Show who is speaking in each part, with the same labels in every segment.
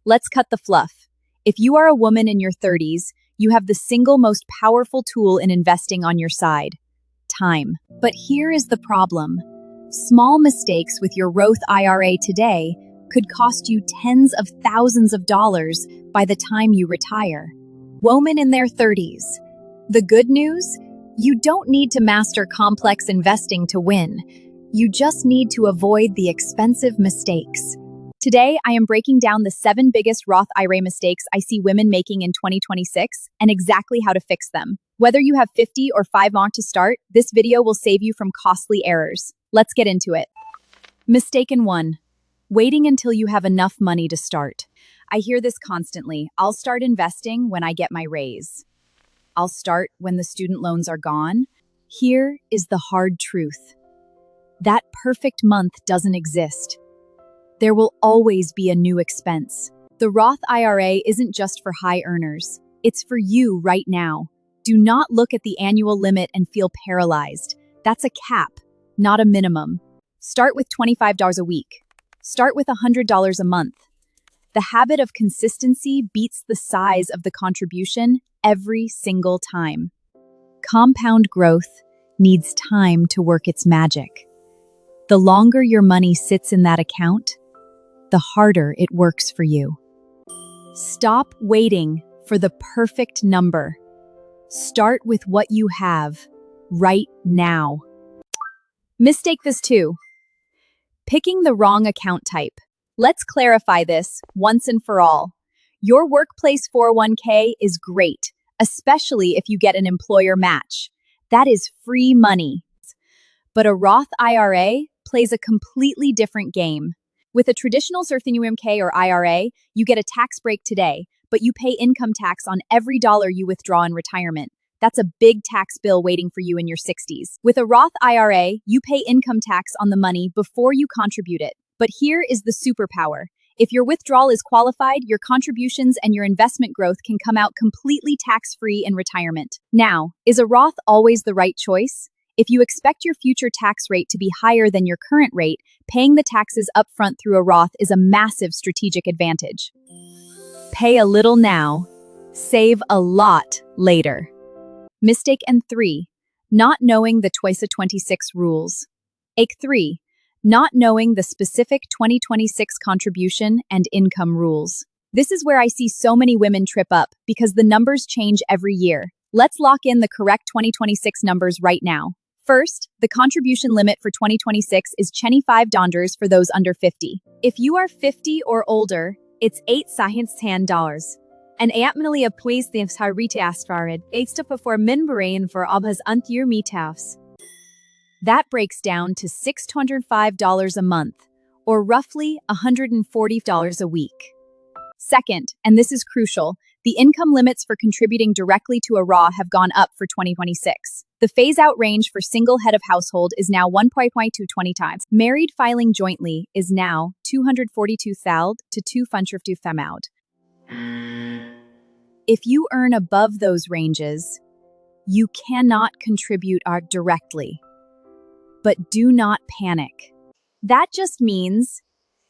Speaker 1: Let's cut the fluff. If you are a woman in your 30s, you have the single most powerful tool in investing on your side: time. But here is the problem. Small mistakes with your Roth IRA today could cost you tens of thousands of dollars by the time you retire. Women in their 30s. The good news? You don't need to master complex investing to win. You just need to avoid the expensive mistakes. Today, I am breaking down the 7 biggest Roth IRA mistakes I see women making in 2026 and exactly how to fix them. Whether you have 50 or 5 more to start, this video will save you from costly errors. Let's get into it. Mistaken 1. Waiting until you have enough money to start. I hear this constantly. I'll start investing when I get my raise. I'll start when the student loans are gone. Here is the hard truth. That perfect month doesn't exist. There will always be a new expense. The Roth IRA isn't just for high earners. It's for you right now. Do not look at the annual limit and feel paralyzed. That's a cap, not a minimum. Start with $25 a week. Start with $100 a month. The habit of consistency beats the size of the contribution every single time. Compound growth needs time to work its magic. The longer your money sits in that account, the harder it works for you. Stop waiting for the perfect number. Start with what you have right now. Mistake this too. Picking the wrong account type. Let's clarify this once and for all. Your workplace 401k is great, especially if you get an employer match. That is free money. But a Roth IRA plays a completely different game. With a traditional SERF or IRA, you get a tax break today, but you pay income tax on every dollar you withdraw in retirement. That's a big tax bill waiting for you in your 60s. With a Roth IRA, you pay income tax on the money before you contribute it. But here is the superpower. If your withdrawal is qualified, your contributions and your investment growth can come out completely tax-free in retirement. Now, is a Roth always the right choice? If you expect your future tax rate to be higher than your current rate, paying the taxes upfront through a Roth is a massive strategic advantage. Pay a little now, save a lot later. Mistake 3. Not knowing the TWICE 26 rules. 3. Not knowing the specific 2026 contribution and income rules. This is where I see so many women trip up because the numbers change every year. Let's lock in the correct 2026 numbers right now. First, the contribution limit for 2026 is $25 for those under 50. If you are 50 or older, it's $8,000. En aanmerking please the harite asfarid, for minbarain for obhas unthur meethouse. That breaks down to $605 a month, or roughly $140 a week. Second, and this is crucial, the income limits for contributing directly to a RA have gone up for 2026. The phase-out range for single head of household is now 1.20 times. Married filing jointly is now 242,000 to 250,000. If you earn above those ranges, you cannot contribute directly. But do not panic. That just means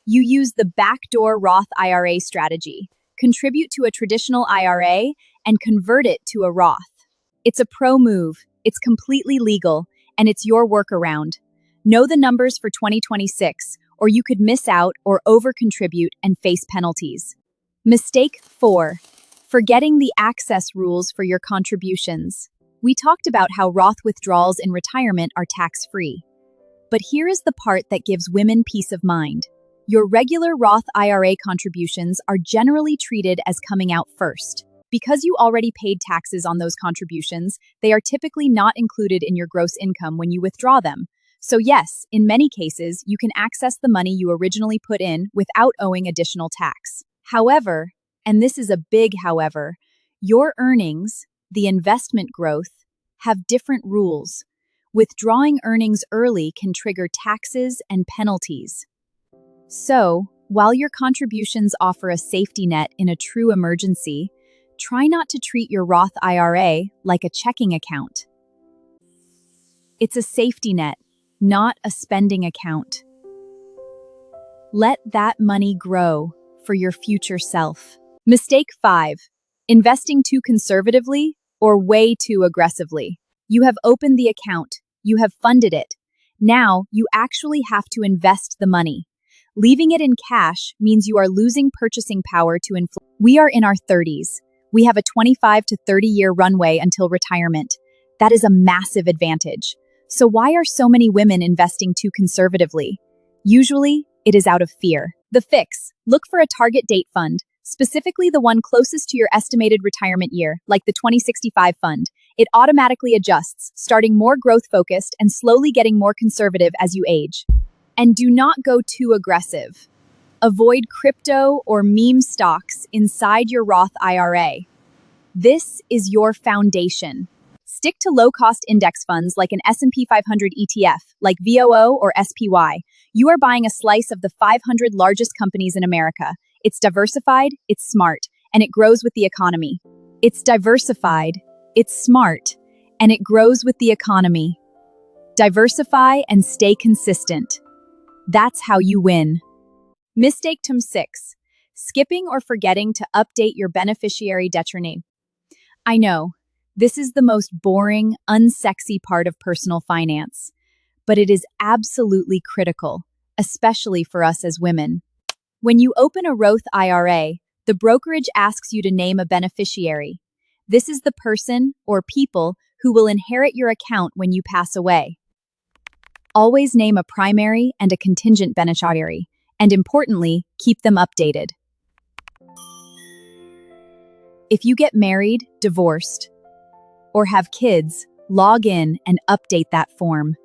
Speaker 1: you use the backdoor Roth IRA strategy. Contribute to a traditional IRA and convert it to a Roth. It's a pro move, it's completely legal, and it's your workaround. Know the numbers for 2026, or you could miss out or over-contribute and face penalties. Mistake 4. Forgetting the access rules for your contributions. We talked about how Roth withdrawals in retirement are tax-free. But here is the part that gives women peace of mind. Your regular Roth IRA contributions are generally treated as coming out first. Because you already paid taxes on those contributions, they are typically not included in your gross income when you withdraw them. So yes, in many cases, you can access the money you originally put in without owing additional tax. However, and this is a big however, your earnings, the investment growth, have different rules. Withdrawing earnings early can trigger taxes and penalties. So, while your contributions offer a safety net in a true emergency, try not to treat your Roth IRA like a checking account. It's a safety net, not a spending account. Let that money grow for your future self. Mistake 5. Investing too conservatively or way too aggressively. You have opened the account. You have funded it. Now, you actually have to invest the money. Leaving it in cash means you are losing purchasing power to inflation. We are in our 30s. We have a 25 to 30-year runway until retirement. That is a massive advantage. So why are so many women investing too conservatively? Usually, it is out of fear. The fix: look for a target date fund, specifically the one closest to your estimated retirement year, like the 2065 fund. It automatically adjusts, starting more growth-focused and slowly getting more conservative as you age. And do not go too aggressive. Avoid crypto or meme stocks inside your Roth IRA. This is your foundation. Stick to low-cost index funds like an S&P 500 ETF, like VOO or SPY. You are buying a slice of the 500 largest companies in America. It's diversified, it's smart, and it grows with the economy. It's diversified, it's smart, and it grows with the economy. Diversify and stay consistent. That's how you win. Mistake 6. Skipping or forgetting to update your beneficiary designation. I know, this is the most boring, unsexy part of personal finance, but it is absolutely critical, especially for us as women. When you open a Roth IRA, the brokerage asks you to name a beneficiary. This is the person or people who will inherit your account when you pass away. Always name a primary and a contingent beneficiary, and importantly, keep them updated. If you get married, divorced, or have kids, log in and update that form.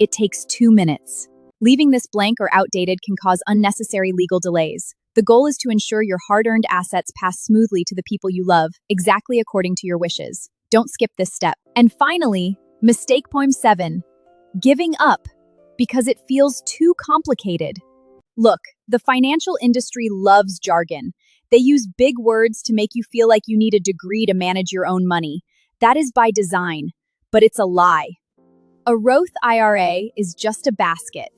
Speaker 1: It takes 2 minutes. Leaving this blank or outdated can cause unnecessary legal delays. The goal is to ensure your hard-earned assets pass smoothly to the people you love, exactly according to your wishes. Don't skip this step. And finally, mistake 7. Giving up because it feels too complicated. Look, the financial industry loves jargon. They use big words to make you feel like you need a degree to manage your own money. That is by design, but it's a lie. A Roth IRA is just a basket.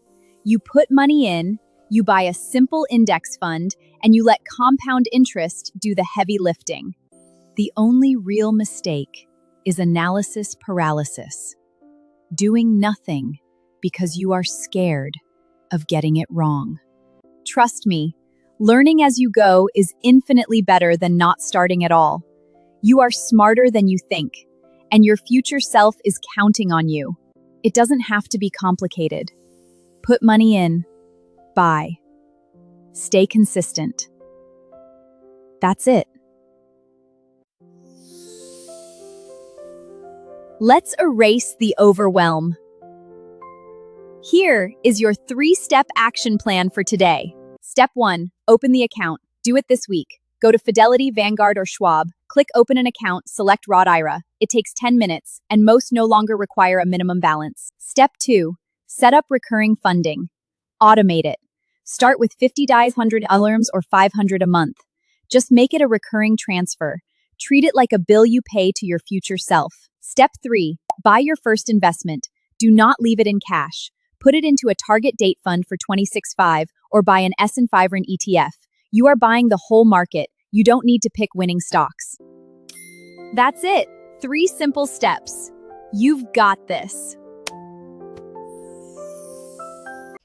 Speaker 1: You put money in, you buy a simple index fund, and you let compound interest do the heavy lifting. The only real mistake is analysis paralysis. Doing nothing because you are scared of getting it wrong. Trust me, learning as you go is infinitely better than not starting at all. You are smarter than you think, and your future self is counting on you. It doesn't have to be complicated. Put money in, buy, stay consistent. That's it. Let's erase the overwhelm. Here is your 3-step action plan for today. Step 1, open the account. Do it this week. Go to Fidelity, Vanguard, or Schwab. Click Open an Account, select Roth IRA. It takes 10 minutes, and most no longer require a minimum balance. Step 2, set up recurring funding. Automate it. Start with 50 dies, 100 alarms, or 500 a month. Just make it a recurring transfer. Treat it like a bill you pay to your future self. Step 3, buy your first investment. Do not leave it in cash. Put it into a target date fund for 2065 or buy an S&P or an ETF. You are buying the whole market. You don't need to pick winning stocks. That's it. 3 simple steps. You've got this.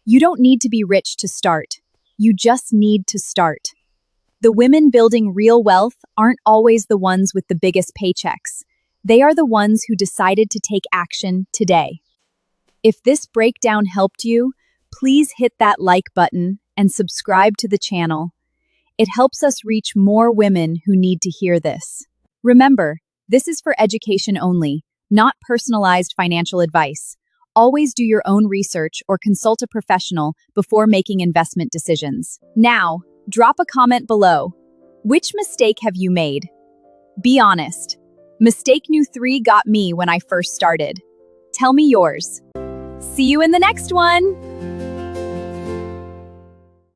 Speaker 1: You don't need to be rich to start. You just need to start. The women building real wealth aren't always the ones with the biggest paychecks. They are the ones who decided to take action today. If this breakdown helped you, please hit that like button and subscribe to the channel. It helps us reach more women who need to hear this. Remember, this is for education only, not personalized financial advice. Always do your own research or consult a professional before making investment decisions. Now, drop a comment below. Which mistake have you made? Be honest. Mistake 3 got me when I first started. Tell me yours. See you in the next one!